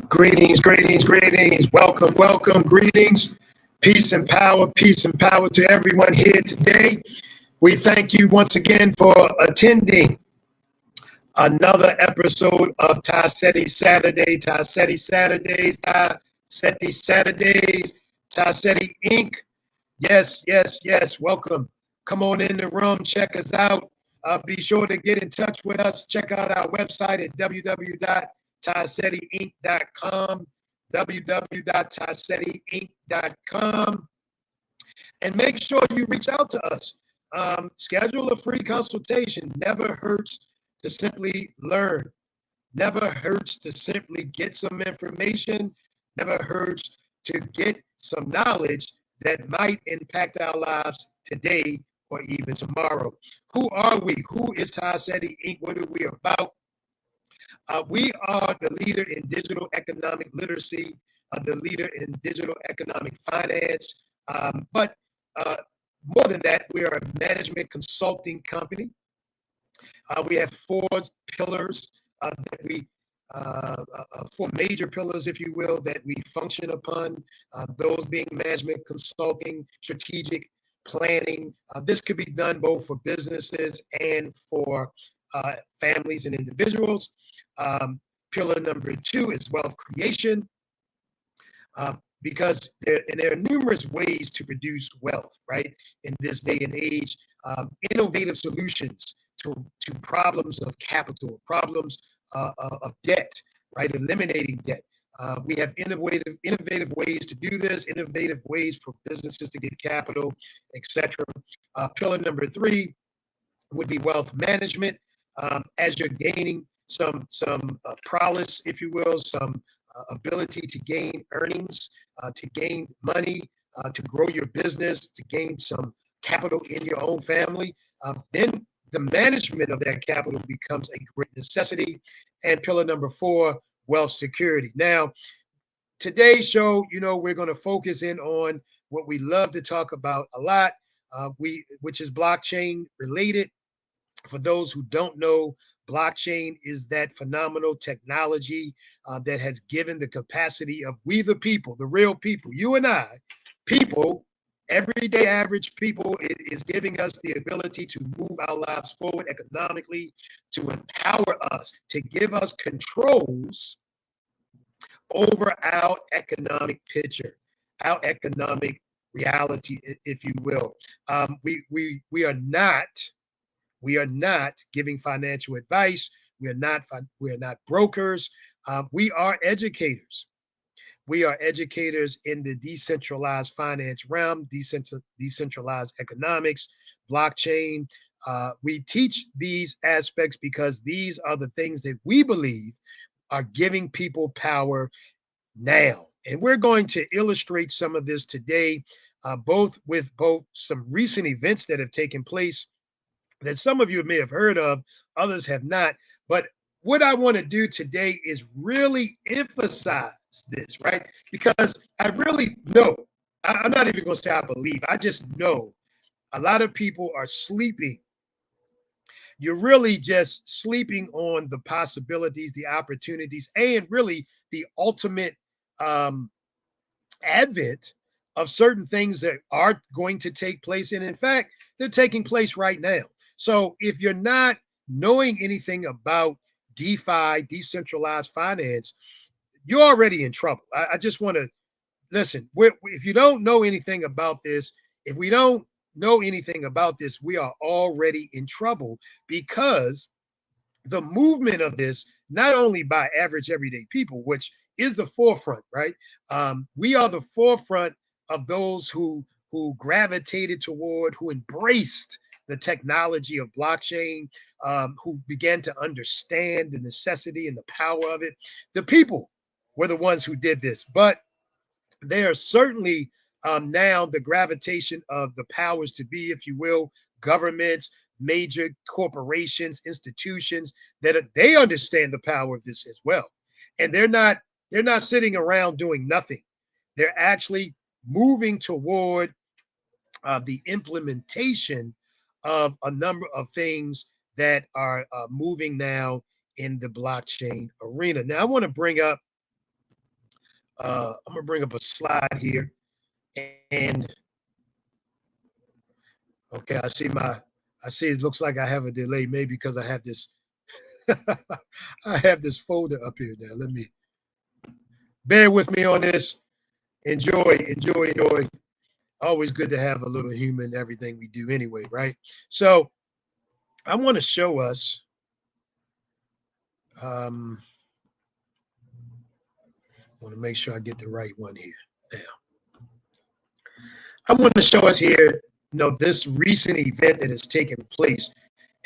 Greetings, greetings, greetings. Welcome, welcome, greetings. Peace and power to everyone here today. We thank you once again for attending another episode of Seti Saturday, Seti Saturdays, Seti Saturdays, Seti Inc. Yes, yes, yes. Welcome. Come on in the room. Check us out. Be sure to get in touch with us. Check out our website at www.setiinc.com, www.setiinc.com, and make sure you reach out to us. Schedule a free consultation. Never hurts to simply learn. Never hurts to simply get some information. Never hurts to get some knowledge that might impact our lives today or even tomorrow. Who are we? Who is Seti Inc? What are we about? We are the leader in digital economic literacy, the leader in digital economic finance. But more than that, we are a management consulting company. We have four pillars that we four major pillars, if you will, that we function upon, those being management consulting, strategic planning. This could be done both for businesses and for families and individuals. Pillar number two is wealth creation, because there are numerous ways to produce wealth, right? In this day and age, innovative solutions to problems of capital, problems of debt, right? Eliminating debt. We have innovative ways to do this, innovative ways for businesses to get capital, etc. Pillar number three would be wealth management. As you're gaining some prowess, if you will, some ability to gain earnings, to gain money, to grow your business, to gain some capital in your own family, then the management of that capital becomes a great necessity. And pillar number four, wealth security. Now, today's show, we're going to focus in on what we love to talk about a lot, which is blockchain related. For those who don't know, blockchain is that phenomenal technology that has given the capacity of we the people, the real people, you and I, people, everyday average people, it is giving us the ability to move our lives forward economically, to empower us, to give us controls over our economic picture, our economic reality, if you will. We are not giving financial advice. We are not brokers. We are educators. We are educators in the decentralized finance realm, decentralized economics, blockchain. We teach these aspects because these are the things that we believe are giving people power now. And we're going to illustrate some of this today, both some recent events that have taken place that some of you may have heard of, others have not. But what I want to do today is really emphasize this, right? Because I really know, I'm not even going to say I believe, I just know a lot of people are sleeping. You're really just sleeping on the possibilities, the opportunities, and really the ultimate advent of certain things that are going to take place. And in fact, they're taking place right now. So if you're not knowing anything about DeFi, decentralized finance, you're already in trouble. I just want to listen. If you don't know anything about this, if we don't know anything about this, we are already in trouble, because the movement of this, not only by average everyday people, which is the forefront, right? We are the forefront of those who gravitated toward, who embraced the technology of blockchain, who began to understand the necessity and the power of it. The people were the ones who did this, but they are certainly now the gravitation of the powers to be, if you will, governments, major corporations, institutions, that they understand the power of this as well. And they're not sitting around doing nothing. They're actually moving toward the implementation of a number of things that are moving now in the blockchain arena. Now, I want to bring up I'm gonna bring up a slide here, and okay, I see it looks like I have a delay, maybe because I have this I have this folder up here now. Let me bear with me on this. Enjoy, enjoy, enjoy. Always good to have a little humor in everything we do anyway, right? So I want to show us I want to make sure I get the right one here. Now, I want to show us here, this recent event that has taken place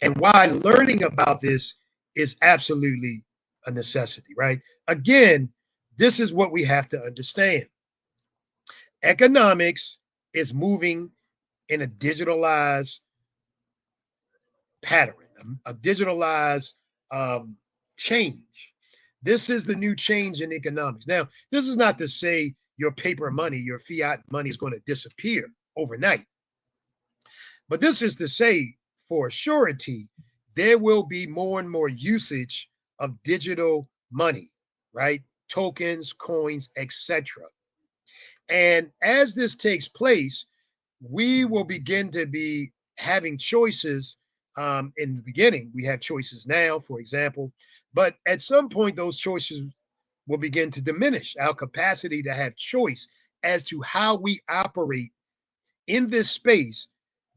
and why learning about this is absolutely a necessity, right? Again, this is what we have to understand. Economics is moving in a digitalized pattern, a digitalized um, change. This is the new change in economics. Now, this is not to say your paper money, your fiat money is going to disappear overnight, but this is to say for surety, there will be more and more usage of digital money, right? Tokens, coins, etc. And as this takes place, we will begin to be having choices. In the beginning, we have choices now, for example, but at some point, those choices will begin to diminish our capacity to have choice as to how we operate in this space.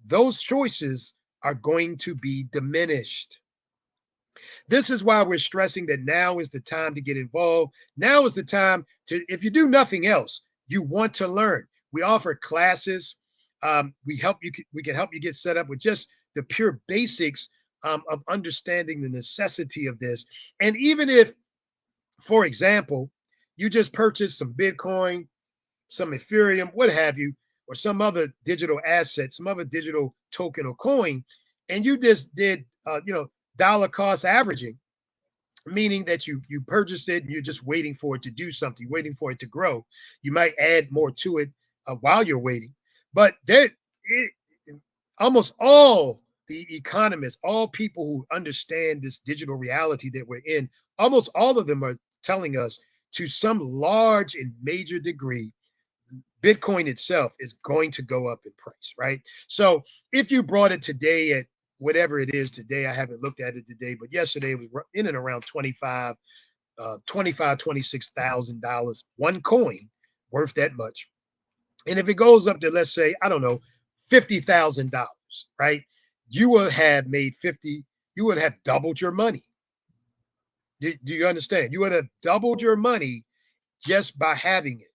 Those choices are going to be diminished. This is why we're stressing that now is the time to get involved. Now is the time to, if you do nothing else, you want to learn. We offer classes. We can help you get set up with just the pure basics of understanding the necessity of this. And even if, for example, you just purchased some Bitcoin, some Ethereum, what have you, or some other digital asset, some other digital token or coin, and you just did, dollar cost averaging, meaning that you purchased it and you're just waiting for it to do something, waiting for it to grow. You might add more to it while you're waiting, but almost all the economists, all people who understand this digital reality that we're in, almost all of them are telling us to some large and major degree Bitcoin itself is going to go up in price, right? So if you brought it today at whatever it is today, I haven't looked at it today, but yesterday it was in and around 26,000 one coin worth that much. And if it goes up to, let's say, I don't know, $50,000, right? You will have made 50, you would have doubled your money. Do you understand? You would have doubled your money just by having it.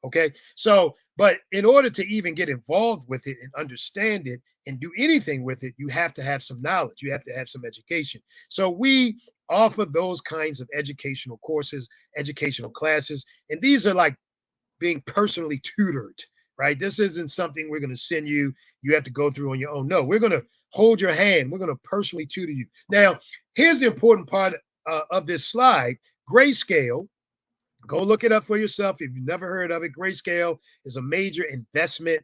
Okay. So, but in order to even get involved with it and understand it and do anything with it, you have to have some knowledge. You have to have some education. So, we offer those kinds of educational courses, educational classes, and these are like being personally tutored, right? This isn't something we're going to send you, you have to go through on your own. No, we're going to hold your hand. We're going to personally tutor you. Now, here's the important part of this slide. Grayscale, go look it up for yourself if you've never heard of it. Grayscale is a major investment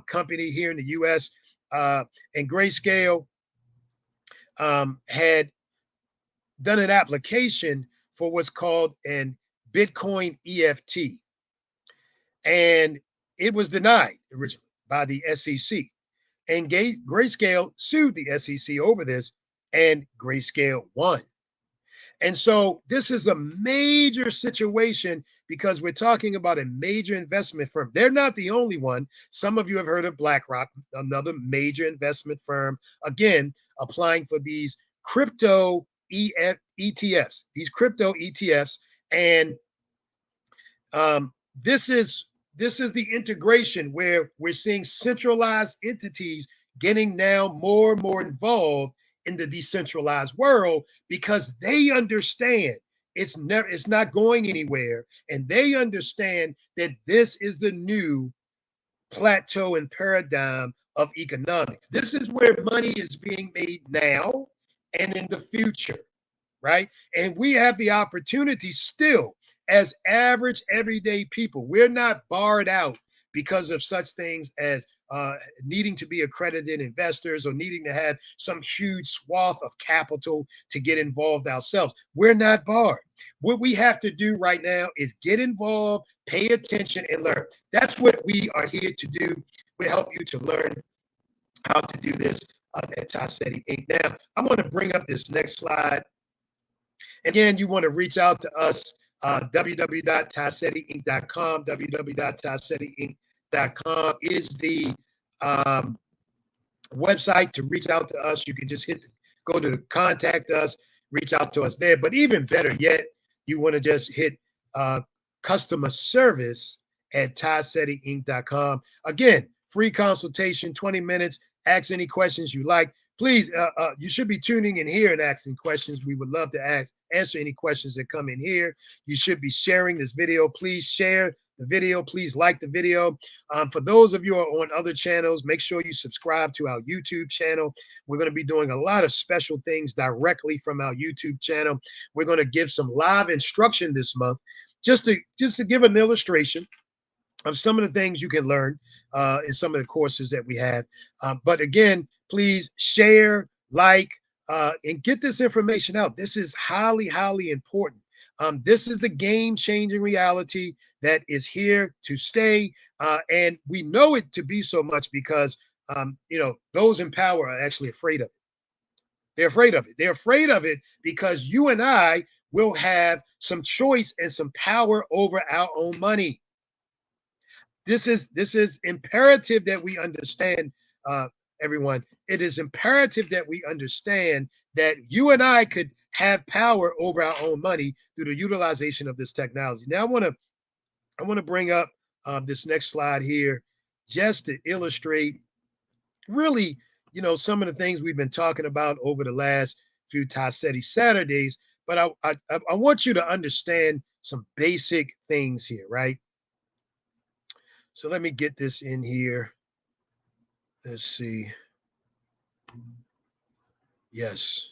company here in the U.S. And Grayscale had done an application for what's called an Bitcoin EFT. And it was denied originally by the SEC. And Grayscale sued the SEC over this, and Grayscale won. And so this is a major situation because we're talking about a major investment firm. They're not the only one. Some of you have heard of BlackRock, another major investment firm, again, applying for these crypto ETFs, And this is the integration where we're seeing centralized entities getting now more and more involved in the decentralized world because they understand it's not going anywhere, and they understand that this is the new plateau and paradigm of economics. This is where money is being made now and in the future, right? And we have the opportunity still as average everyday people. We're not barred out because of such things as needing to be accredited investors or needing to have some huge swath of capital to get involved ourselves. We're not barred. What we have to do right now is get involved, pay attention, and learn. That's what we are here to do. We help you to learn how to do this at Seti Inc. Now, I want to bring up this next slide. Again, you want to reach out to us, www.tasetiinc.com. www.tasetiinc.com is the website to reach out to us. You can just go to contact us, reach out to us there. But even better yet, you want to just hit customer service at tasetiinc.com. Again, free consultation, 20 minutes. Ask any questions you like. Please, you should be tuning in here and asking questions. We would love to answer any questions that come in here. You should be sharing this video. Please share the video. Please like the video. For those of you who are on other channels, make sure you subscribe to our YouTube channel. We're going to be doing a lot of special things directly from our YouTube channel. We're going to give some live instruction this month, just to give an illustration of some of the things you can learn in some of the courses that we have. But again, please share, like, and get this information out. This is highly, highly important. This is the game-changing reality that is here to stay. And we know it to be so much because, those in power are actually afraid of it. They're afraid of it. They're afraid of it because you and I will have some choice and some power over our own money. This is imperative that we understand, everyone. It is imperative that we understand that you and I could have power over our own money through the utilization of this technology. Now, I want to bring up this next slide here just to illustrate really, some of the things we've been talking about over the last few Seti Saturdays. But I want you to understand some basic things here, right? So let me get this in here. Let's see. Yes.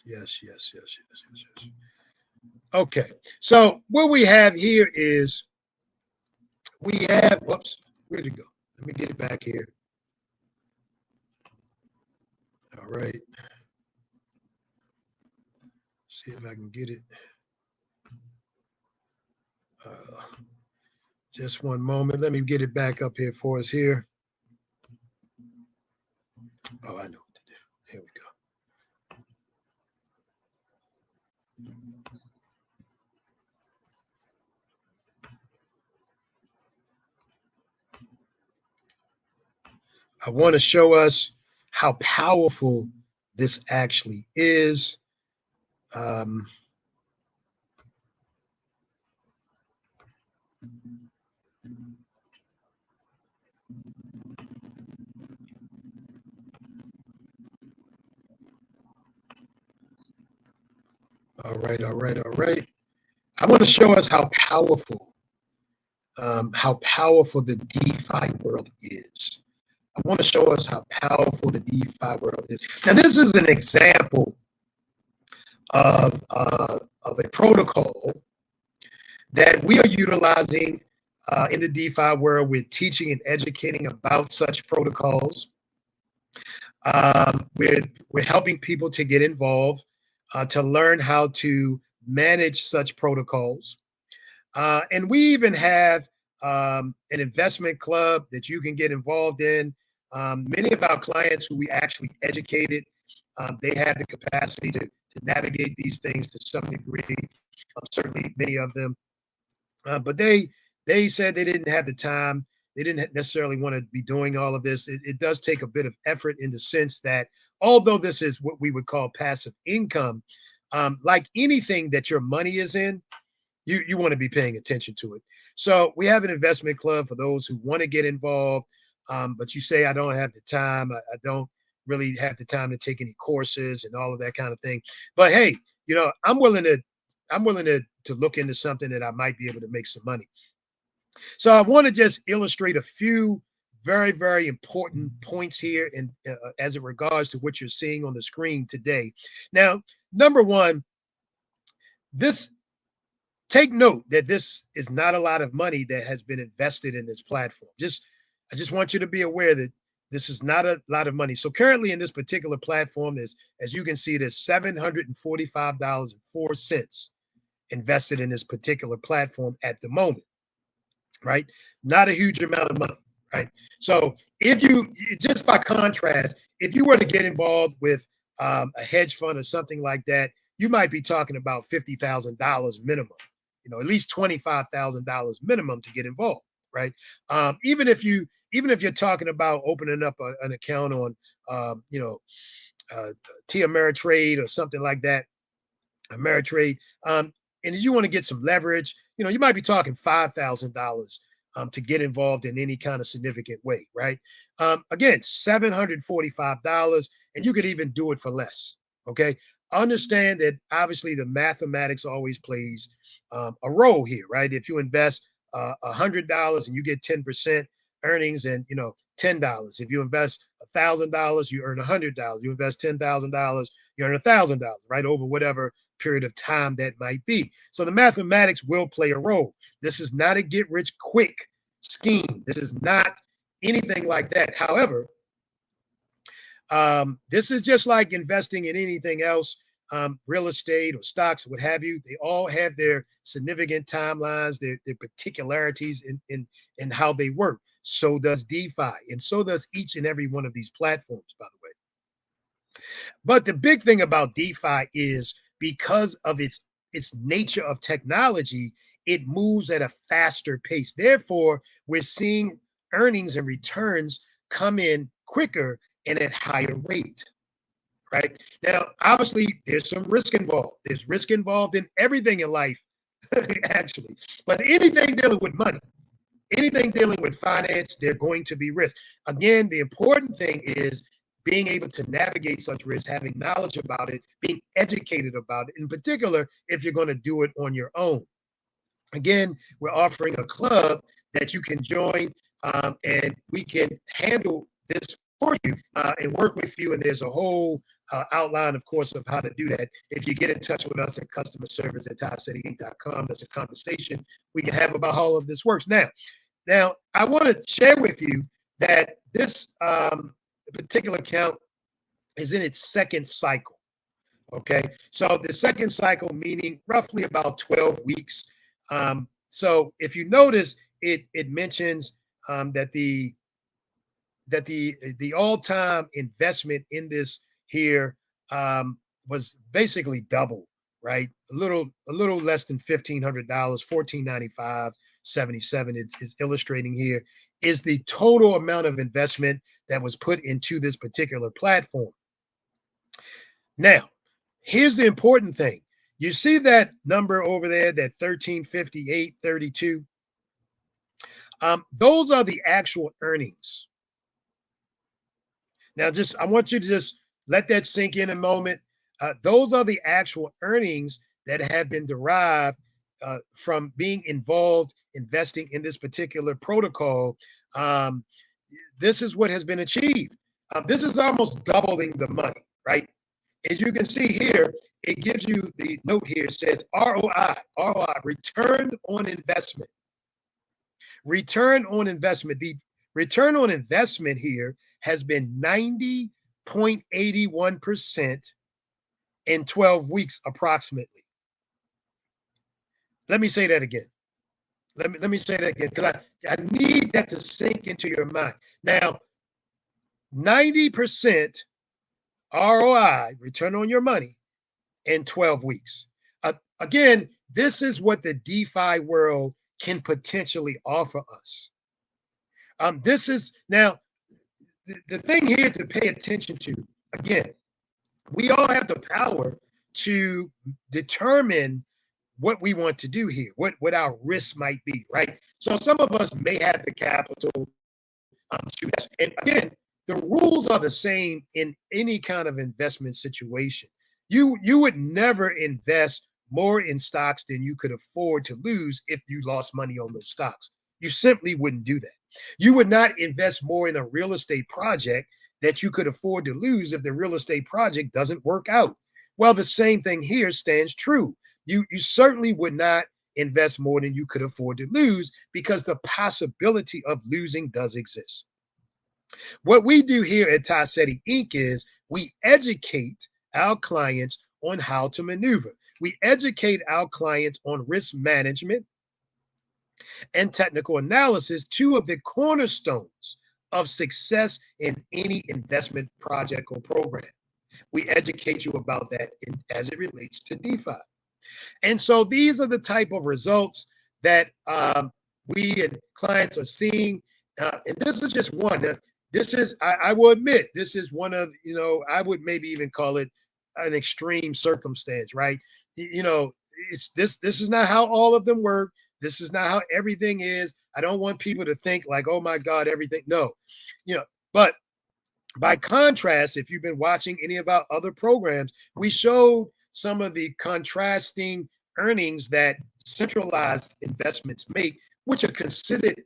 Okay. So what we have here is whoops, where'd it go? Let me get it back here. All right. See if I can get it. Just one moment. Let me get it back up here for us here. Oh, I know what to do. Here we go. I want to show us how powerful this actually is. All right. I want to show us how powerful the DeFi world is. I want to show us how powerful the DeFi world is. Now, this is an example of a protocol that we are utilizing in the DeFi world. We're teaching and educating about such protocols. We're helping people to get involved, to learn how to manage such protocols. And we even have an investment club that you can get involved in. Many of our clients who we actually educated, they have the capacity to navigate these things to some degree. Certainly many of them. But they said they didn't have the time. They didn't necessarily want to be doing all of this. It does take a bit of effort in the sense that although this is what we would call passive income, like anything that your money is in, you want to be paying attention to it. So we have an investment club for those who want to get involved, but you say, I don't have the time. I don't really have the time to take any courses and all of that kind of thing. But hey, I'm willing to look into something that I might be able to make some money. So I want to just illustrate a few very, very important points here in as it regards to what you're seeing on the screen today. Now, number one, take note that this is not a lot of money that has been invested in this platform. I just want you to be aware that This is not a lot of money. So currently in this particular platform, as you can see, there's $745.04 invested in this particular platform at the moment, right? Not a huge amount of money, right? So if you, just by contrast, if you were to get involved with a hedge fund or something like that, you might be talking about $50,000 minimum, at least $25,000 minimum to get involved, right? Even if you're talking about opening up an account on, uh, T Ameritrade or something like that, Ameritrade, and you want to get some leverage, you might be talking $5,000 to get involved in any kind of significant way, right? Again, $745, and you could even do it for less. Okay, understand that obviously the mathematics always plays a role here, right? If you invest $100 and you get 10% earnings, and $10. If you invest $1,000, you earn $100. You invest $10,000, you earn $1,000, right? Over whatever period of time that might be. So the mathematics will play a role. This is not a get rich quick scheme. This is not anything like that. However, this is just like investing in anything else, real estate or stocks, what have you. They all have their significant timelines, their particularities in how they work. So does DeFi, and so does each and every one of these platforms, by the way. But the big thing about DeFi is because of its nature of technology, it moves at a faster pace. Therefore, we're seeing earnings and returns come in quicker and at higher rate. Right now, obviously, there's some risk involved. There's risk involved in everything in life, actually. But anything dealing with money, anything dealing with finance, they're going to be risk. Again, the important thing is being able to navigate such risk, having knowledge about it, being educated about it, in particular, if you're going to do it on your own. Again, we're offering a club that you can join, and we can handle this for you and work with you. And there's a whole outline, of course, of how to do that. If you get in touch with us at customer service at Seti.com, that's a conversation we can have about how all of this works. Now, I want to share with you that this particular account is in its second cycle. Okay, so the second cycle meaning roughly about 12 weeks. So if you notice, it mentions that the all-time investment in this here was basically double, right? A little less than $1,500, 1495.77 is illustrating here is the total amount of investment that was put into this particular platform. Now, here's the important thing. You see that number over there, that 1358.32? Those are the actual earnings. Now, I want you to just let that sink in a moment. Those are the actual earnings that have been derived from being involved, investing in this particular protocol. Um, this is what has been achieved. This is almost doubling the money, right? As you can see here, it gives you the note here. It says ROI, return on investment. Return on investment. The return on investment here has been 90.81% in 12 weeks approximately. Let me say that again. Let me say that again, because I need that to sink into your mind. Now, 90% ROI, return on your money, in 12 weeks. Again, this is what the DeFi world can potentially offer us. This is now the thing here to pay attention to. Again, we all have the power to determine what we want to do here, what our risks might be, right? So some of us may have the capital to invest. And again, the rules are the same in any kind of investment situation. You would never invest more in stocks than you could afford to lose if you lost money on those stocks. You simply wouldn't do that. You would not invest more in a real estate project that you could afford to lose if the real estate project doesn't work out. Well, the same thing here stands true. You certainly would not invest more than you could afford to lose because the possibility of losing does exist. What we do here at Seti Inc. is we educate our clients on how to maneuver. We educate our clients on risk management and technical analysis, two of the cornerstones of success in any investment project or program. We educate you about that as it relates to DeFi. And so these are the type of results that we and clients are seeing. And this is just one. This is, I will admit, this is one of, I would maybe even call it an extreme circumstance, right? It's this is not how all of them work. This is not how everything is. I don't want people to think like, oh my God, everything. No, but by contrast, if you've been watching any of our other programs, we showed some of the contrasting earnings that centralized investments make, which are considered,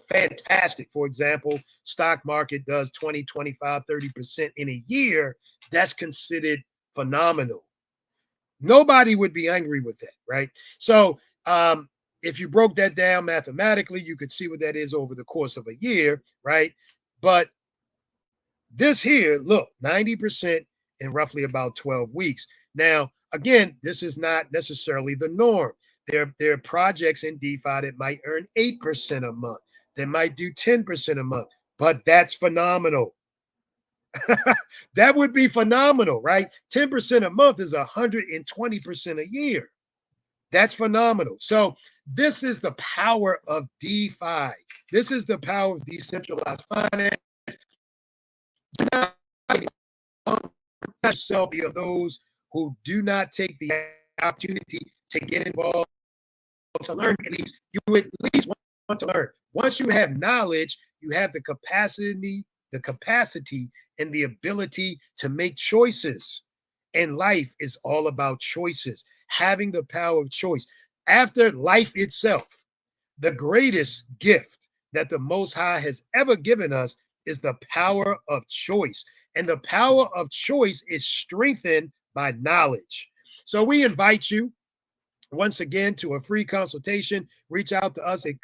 fantastic. For example, stock market does 20, 25, 30% in a year. That's considered phenomenal. Nobody would be angry with that, right? So if you broke that down mathematically, you could see what that is over the course of a year, right? But this here, look, 90% in roughly about 12 weeks. Now, again, this is not necessarily the norm. There are projects in DeFi that might earn 8% a month. They might do 10% a month, but that's phenomenal. That would be phenomenal, right? 10% a month is 120% a year. That's phenomenal. So this is the power of DeFi. This is the power of decentralized finance. Yourself be of those who do not take the opportunity to get involved, to learn. At least you at least want to learn. Once you have knowledge, you have the capacity and the ability to make choices. And life is all about choices, having the power of choice. After life itself, the greatest gift that the Most High has ever given us is the power of choice. And the power of choice is strengthened by knowledge. So we invite you once again to a free consultation. Reach out to us at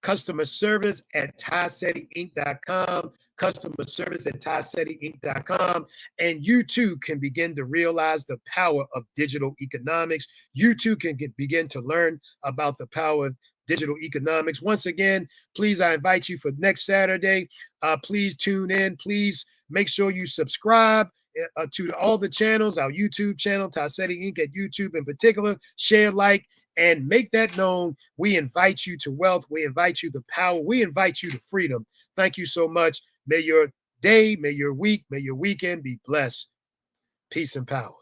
customer service at TaiSetiInc.com, customer service at TaiSetiInc.com, and you too can begin to realize the power of digital economics. You too can begin to learn about the power of digital economics. Once again, please, I invite you for next Saturday. Please tune in. Please make sure you subscribe to all the channels, our YouTube channel, Seti Inc. at YouTube in particular. Share, like, and make that known. We invite you to wealth. We invite you to power. We invite you to freedom. Thank you so much. May your day, may your week, may your weekend be blessed. Peace and power.